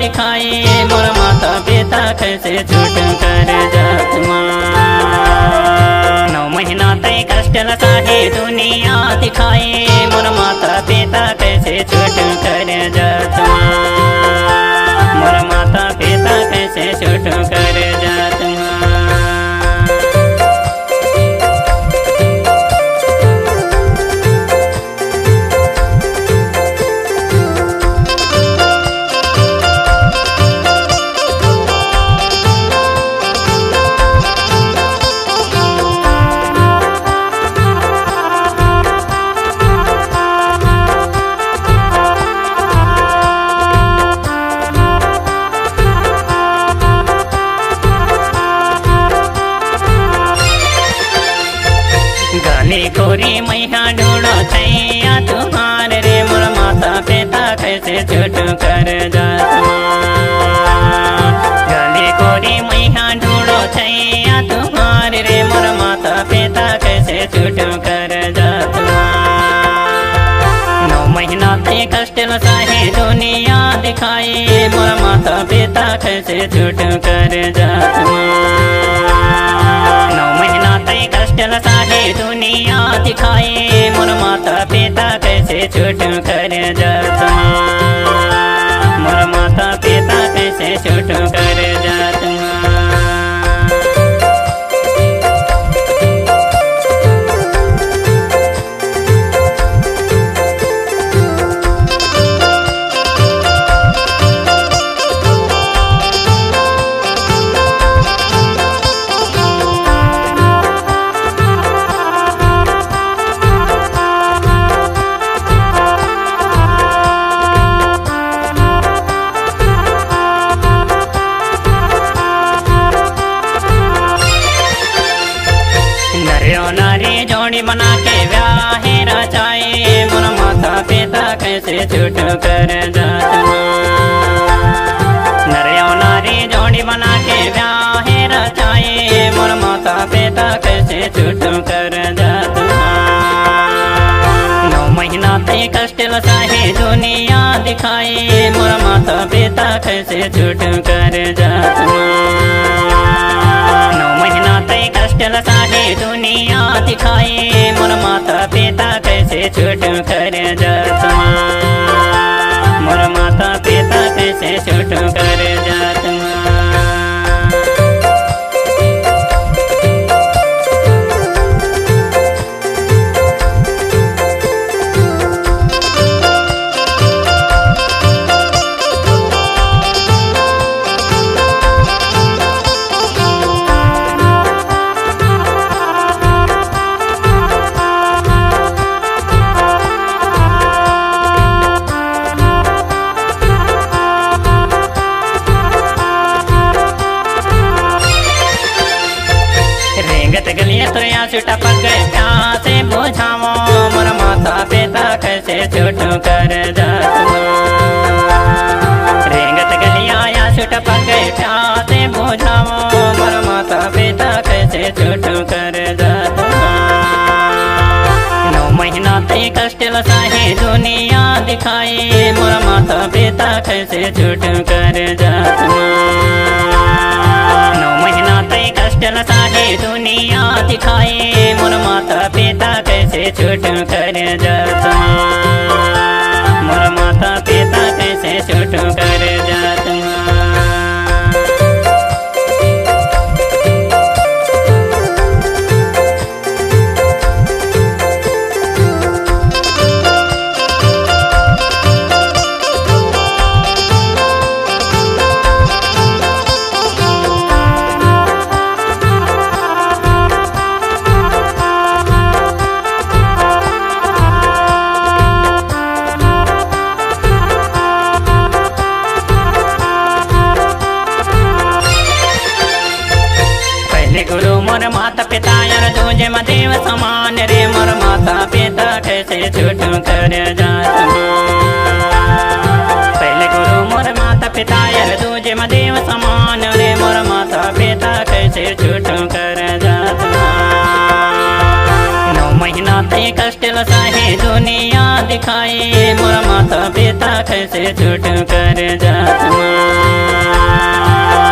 दिखाई मोर माता पिता कैसे छूट कर जात माँ। 9 महीना तय कष्ट लसाहे दुनिया दिखाई मोर माता पिता कैसे छूट कर जात माँ। मोर माता पिता कैसे छूट कर जात माँ। गाली कोरी मैया ढूंढो छैया तुम्हार रे मोर माता पिता कैसे छूट कर जात माँ। गाली कोरी मैया ढूंढो छैया तुम्हार रे मोर माता पिता कैसे छूट कर जात माँ। 9 महीना ते कष्ट लसाहे दुनिया दिखाई मोर माता पिता कैसे छूट कर जात माँ। 9 महीना ते कष्ट लसाहे दुनिया दिखाई मोर माता पिता कैसे छूट कर जात माँ। मोर माता पिता कैसे छूट कर जात माँ। नारी जोड़ी बना के व्याहे रचाए मोर माता पिता कैसे छूट कर जात माँ। नरियो नारी जोड़ी बना के व्याहे रचाए मोर माता पिता कैसे छूट कर जात माँ। 9 महीना ते कष्ट लसाहे दुनिया दिखाई मोर माता पिता कैसे छूट कर जात माँ। 9 महीना ते कष्ट लसाहे दुनिया दिखाई मोर माता पिता कैसे छूट कर जात माँ। मोर माता पिता कैसे छूट कर जात माँ। गलिया तो यहाँ छूटा पक गए प्यासे बुझावो मोर माता पिता कैसे छूट कर जात माँ। रेंगत गलिया यहाँ छूटा पक गए प्यासे बुझावो मोर माता पिता कैसे छूट कर जात माँ। 9 महीना ते कष्ट लसाहे दुनिया दिखाई मोर माता पिता कैसे छूट कर जात माँ। 9 महीना ते कष्ट लसाहे दुनिया दिखाई मोर माता पिता कैसे छूट कर जात माँ। मोर माता पिता कैसे छूट कर जात माँ। गुरु मोर माता पिता यार दूजे में देव समान रे मोर माता पिता कैसे छूट कर जात माँ। पहले गुरु मोर माता पिता यार दूजे में देव समान रे मोर माता पिता कैसे छूट कर जात माँ। 9 महीना तई कष्ट लसाहे दुनिया दिखाए मोरा माता पिता कैसे छूट कर जात माँ।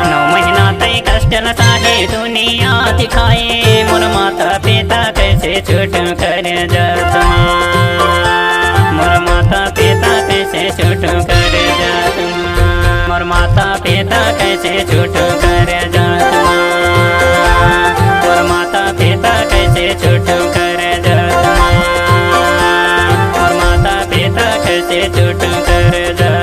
9 महीना तई कष्ट लसाहे दुनिया दिखाए मोरा माता पिता कैसे छूट कर जात माँ। मोरा माता पिता कैसे छूट कर जात माँ। मोरा माता पिता कैसे छूट कर जात माँ। मोरा माता पिता कैसे छूट कर जात माँ। मोरा माता पिता कैसे छूट कर जात।